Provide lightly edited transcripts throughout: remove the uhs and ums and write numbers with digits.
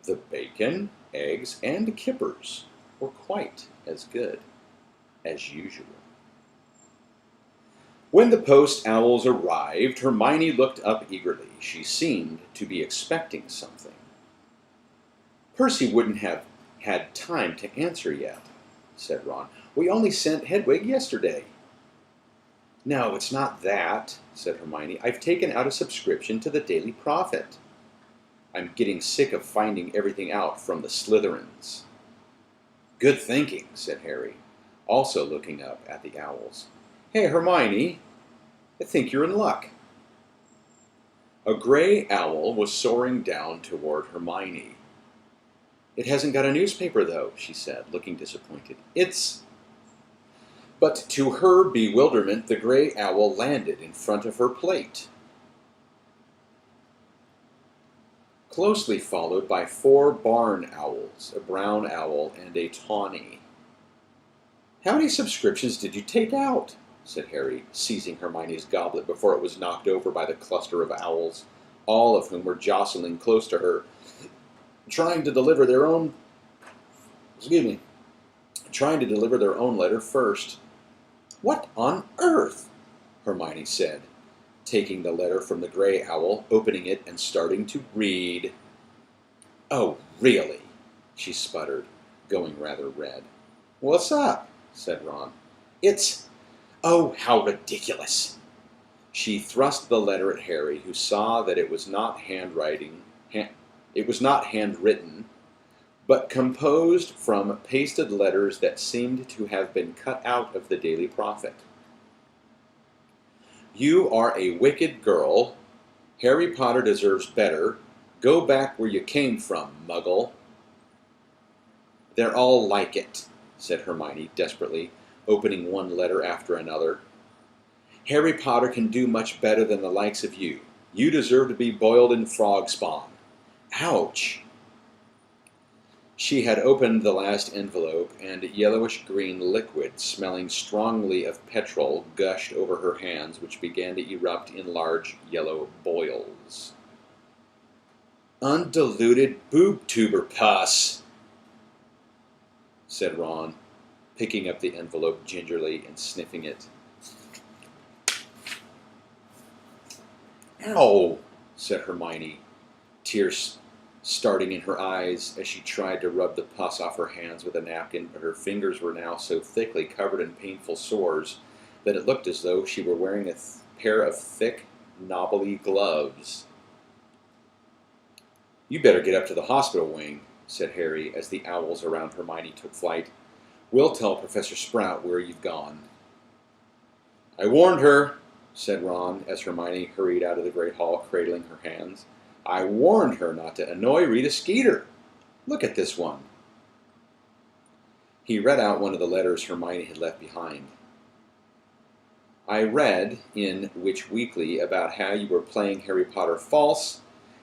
The bacon, eggs, and kippers were quite as good as usual. When the post owls arrived, Hermione looked up eagerly. She seemed to be expecting something. Percy wouldn't have had time to answer yet, said Ron. We only sent Hedwig yesterday. No, it's not that, said Hermione. I've taken out a subscription to the Daily Prophet. I'm getting sick of finding everything out from the Slytherins. Good thinking, said Harry, also looking up at the owls. Hey, Hermione, I think you're in luck. A gray owl was soaring down toward Hermione. It hasn't got a newspaper, though, she said, looking disappointed. But to her bewilderment, the gray owl landed in front of her plate, closely followed by 4 barn owls, a brown owl, and a tawny. How many subscriptions did you take out? Said Harry, seizing Hermione's goblet before it was knocked over by the cluster of owls, all of whom were jostling close to her, trying to deliver their own letter first. What on earth? Hermione said, taking the letter from the gray owl, opening it, and starting to read. Oh, really? She sputtered, going rather red. What's up? Said Ron. Oh, how ridiculous! She thrust the letter at Harry, who saw that it was not handwritten, but composed from pasted letters that seemed to have been cut out of the Daily Prophet. You are a wicked girl. Harry Potter deserves better. Go back where you came from, Muggle. They're all like it, said Hermione desperately, opening one letter after another. Harry Potter can do much better than the likes of you. You deserve to be boiled in frog spawn. Ouch! She had opened the last envelope, and yellowish-green liquid, smelling strongly of petrol, gushed over her hands, which began to erupt in large yellow boils. Undiluted boob-tuber pus, said Ron, picking up the envelope gingerly and sniffing it. Ow, said Hermione, tears starting in her eyes as she tried to rub the pus off her hands with a napkin, but her fingers were now so thickly covered in painful sores that it looked as though she were wearing a pair of thick, knobbly gloves. You better get up to the hospital wing, said Harry as the owls around Hermione took flight. We'll tell Professor Sprout where you've gone. I warned her, said Ron as Hermione hurried out of the great hall, cradling her hands. I warned her not to annoy Rita Skeeter. Look at this one. He read out one of the letters Hermione had left behind. I read in Witch Weekly about how you were playing Harry Potter false,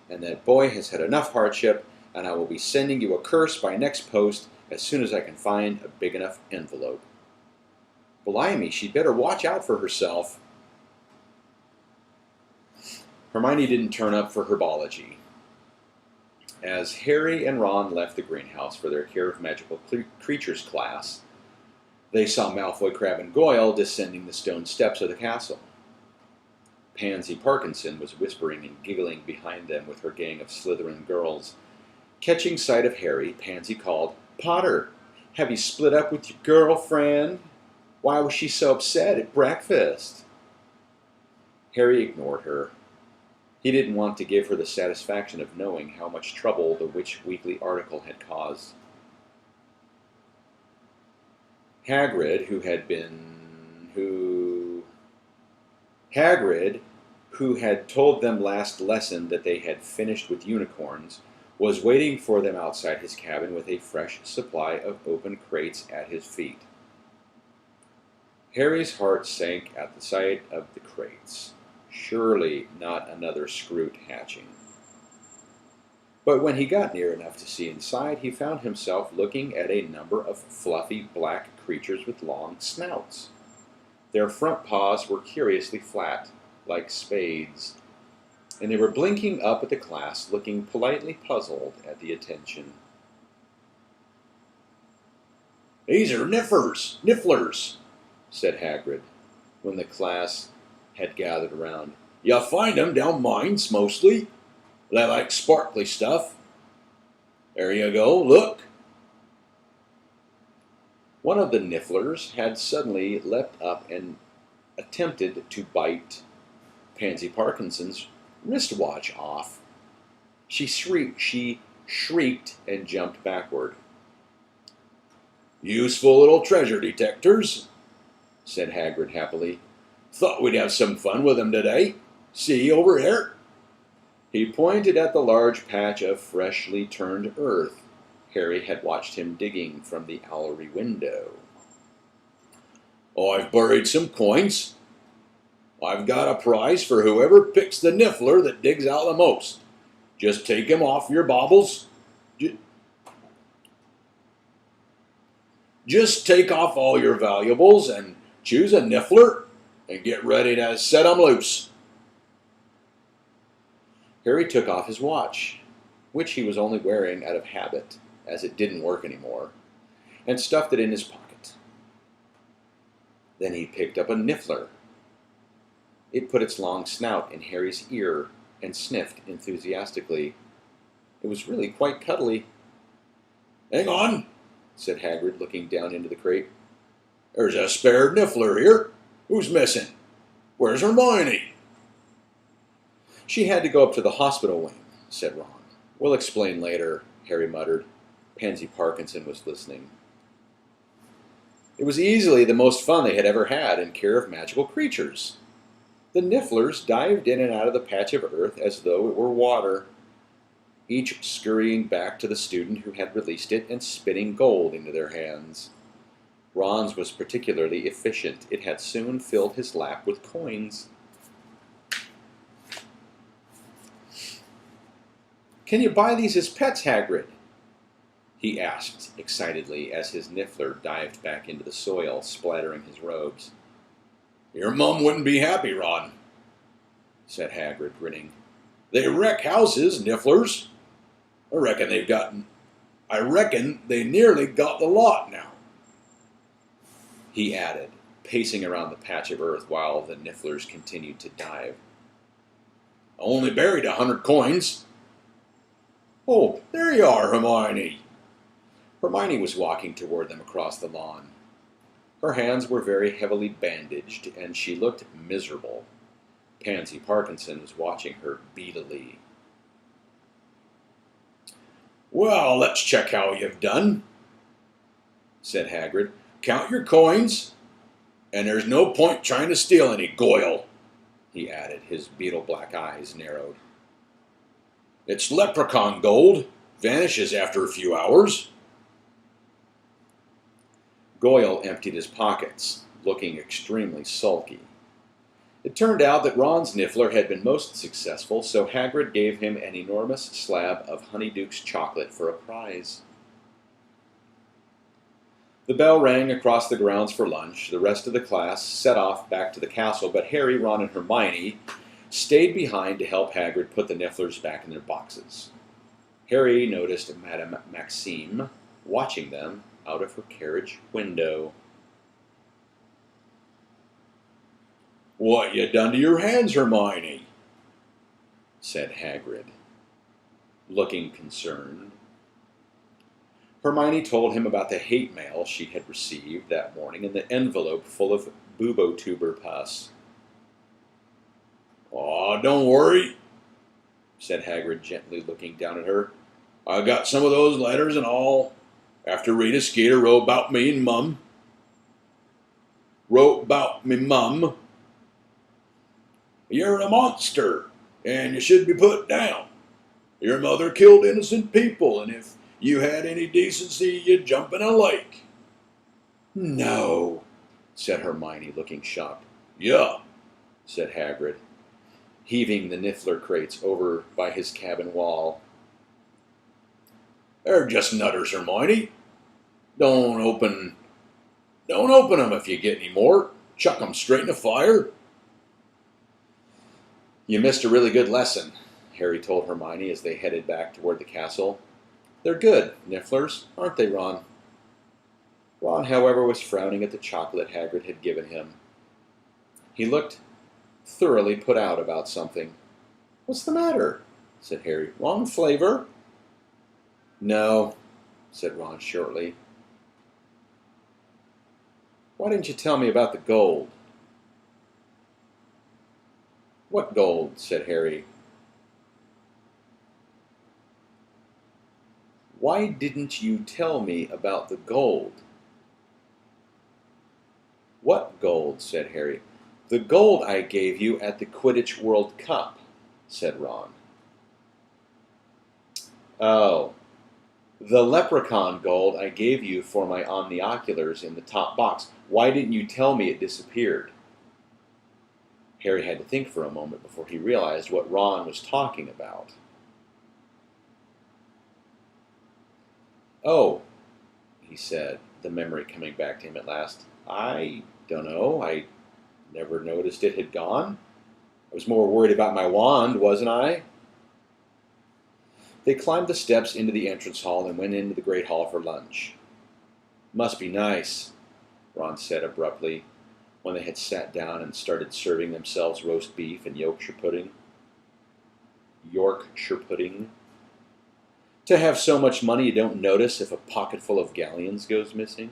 and that boy has had enough hardship, and I will be sending you a curse by next post as soon as I can find a big enough envelope. Blimey, she'd better watch out for herself. Hermione didn't turn up for herbology. As Harry and Ron left the greenhouse for their Care of Magical Creatures class, they saw Malfoy, Crabbe, and Goyle descending the stone steps of the castle. Pansy Parkinson was whispering and giggling behind them with her gang of Slytherin girls. Catching sight of Harry, Pansy called, Potter, have you split up with your girlfriend? Why was she so upset at breakfast? Harry ignored her. He didn't want to give her the satisfaction of knowing how much trouble the Witch Weekly article had caused. Hagrid, who had told them last lesson that they had finished with unicorns, was waiting for them outside his cabin with a fresh supply of open crates at his feet. Harry's heart sank at the sight of the crates. Surely not another Scroot hatching. But when he got near enough to see inside, he found himself looking at a number of fluffy black creatures with long snouts. Their front paws were curiously flat, like spades. and they were blinking up at the class, looking politely puzzled at the attention. "These are nifflers," said Hagrid, when the class had gathered around. "You find 'em down mines, mostly. They like sparkly stuff. There you go, look." One of the nifflers had suddenly leapt up and attempted to bite Pansy Parkinson's wristwatch off. She shrieked and jumped backward. "Useful little treasure detectors," said Hagrid happily. "Thought we'd have some fun with 'em today. See over there?" He pointed at the large patch of freshly turned earth Harry had watched him digging from the owlery window. "I've buried some coins. I've got a prize for whoever picks the niffler that digs out the most. Just take 'em off your baubles. Just take off all your valuables and choose a niffler and get ready to set 'em loose." Harry took off his watch, which he was only wearing out of habit, as it didn't work anymore, and stuffed it in his pocket. Then he picked up a niffler. It put its long snout in Harry's ear and sniffed enthusiastically. It was really quite cuddly. "Hang on," said Hagrid, looking down into the crate. "There's a spare niffler here. Who's missing? Where's Hermione?" "She had to go up to the hospital wing," said Ron. "We'll explain later," Harry muttered. Pansy Parkinson was listening. It was easily the most fun they had ever had in Care of Magical Creatures. The nifflers dived in and out of the patch of earth as though it were water, each scurrying back to the student who had released it and spitting gold into their hands. Ron's was particularly efficient. It had soon filled his lap with coins. "Can you buy these as pets, Hagrid?" he asked excitedly as his niffler dived back into the soil, splattering his robes. "Your mum wouldn't be happy, Ron," said Hagrid, grinning. "They wreck houses, nifflers. I reckon they nearly got the lot now," he added, pacing around the patch of earth while the nifflers continued to dive. "I only buried 100 coins. Oh, there you are, Hermione." Hermione was walking toward them across the lawn. Her hands were very heavily bandaged, and she looked miserable. Pansy Parkinson was watching her beadily. "Well, let's check how you've done," said Hagrid. "Count your coins, and there's no point trying to steal any, Goyle," he added, his beetle-black eyes narrowed. "It's leprechaun gold. Vanishes after a few hours." Goyle emptied his pockets, looking extremely sulky. It turned out that Ron's niffler had been most successful, so Hagrid gave him an enormous slab of Honeyduke's chocolate for a prize. The bell rang across the grounds for lunch. The rest of the class set off back to the castle, but Harry, Ron, and Hermione stayed behind to help Hagrid put the nifflers back in their boxes. Harry noticed Madame Maxime watching them out of her carriage window. "What you done to your hands, Hermione?" said Hagrid, looking concerned. Hermione told him about the hate mail she had received that morning and the envelope full of bubotuber pus. "Aw, don't worry," said Hagrid, gently looking down at her. "I got some of those letters and all, after Rita Skeeter wrote about me and Mum. You're a monster, and you should be put down. Your mother killed innocent people, and if you had any decency, you'd jump in a lake." "No," said Hermione, looking shocked. "Yeah," said Hagrid, heaving the niffler crates over by his cabin wall. "They're just nutters, Hermione. Don't open 'em if you get any more. Chuck 'em straight in the fire." You missed a really good lesson, Harry told Hermione as they headed back toward the castle. They're good, Nifflers, aren't they, Ron? Ron, however, was frowning at the chocolate Hagrid had given him. He looked thoroughly put out about something. What's the matter? Said Harry. Wrong flavor? No, said Ron shortly. Why didn't you tell me about the gold? What gold? Said Harry. Why didn't you tell me about the gold? What gold? Said Harry. The gold I gave you at the Quidditch World Cup, said Ron. Oh, the leprechaun gold I gave you for my omnioculars in the top box. Why didn't you tell me it disappeared? Harry had to think for a moment before he realized what Ron was talking about. Oh, he said, the memory coming back to him at last. I don't know. I never noticed it had gone. I was more worried about my wand, wasn't I? They climbed the steps into the entrance hall and went into the great hall for lunch. Must be nice, Ron said abruptly, when they had sat down and started serving themselves roast beef and Yorkshire pudding. To have so much money you don't notice if a pocketful of galleons goes missing.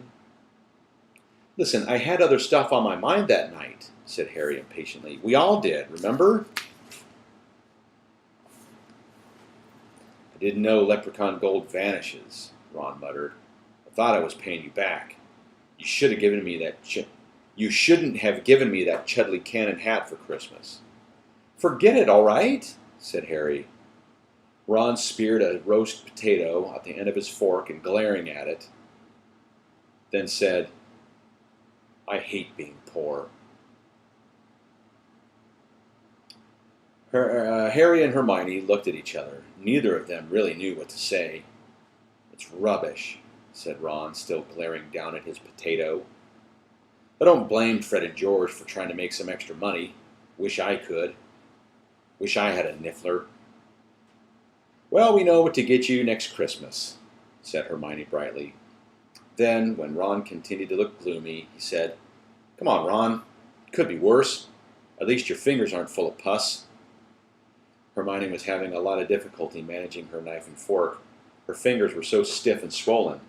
Listen, I had other stuff on my mind that night, said Harry impatiently. We all did, remember? I didn't know leprechaun gold vanishes, Ron muttered. I thought I was paying you back. You should have given me that You shouldn't have given me that Chudley Cannon hat for Christmas. Forget it, all right, said Harry. Ron speared a roast potato at the end of his fork and glaring at it, then said, I hate being poor. Harry and Hermione looked at each other. Neither of them really knew what to say. It's rubbish, said Ron, still glaring down at his potato. I don't blame Fred and George for trying to make some extra money. Wish I could. Wish I had a Niffler. Well, we know what to get you next Christmas, said Hermione brightly. Then, when Ron continued to look gloomy, he said, Come on, Ron. Could be worse. At least your fingers aren't full of pus. Hermione was having a lot of difficulty managing her knife and fork. Her fingers were so stiff and swollen.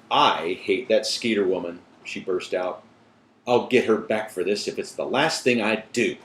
I hate that Skeeter woman, she burst out. I'll get her back for this if it's the last thing I do.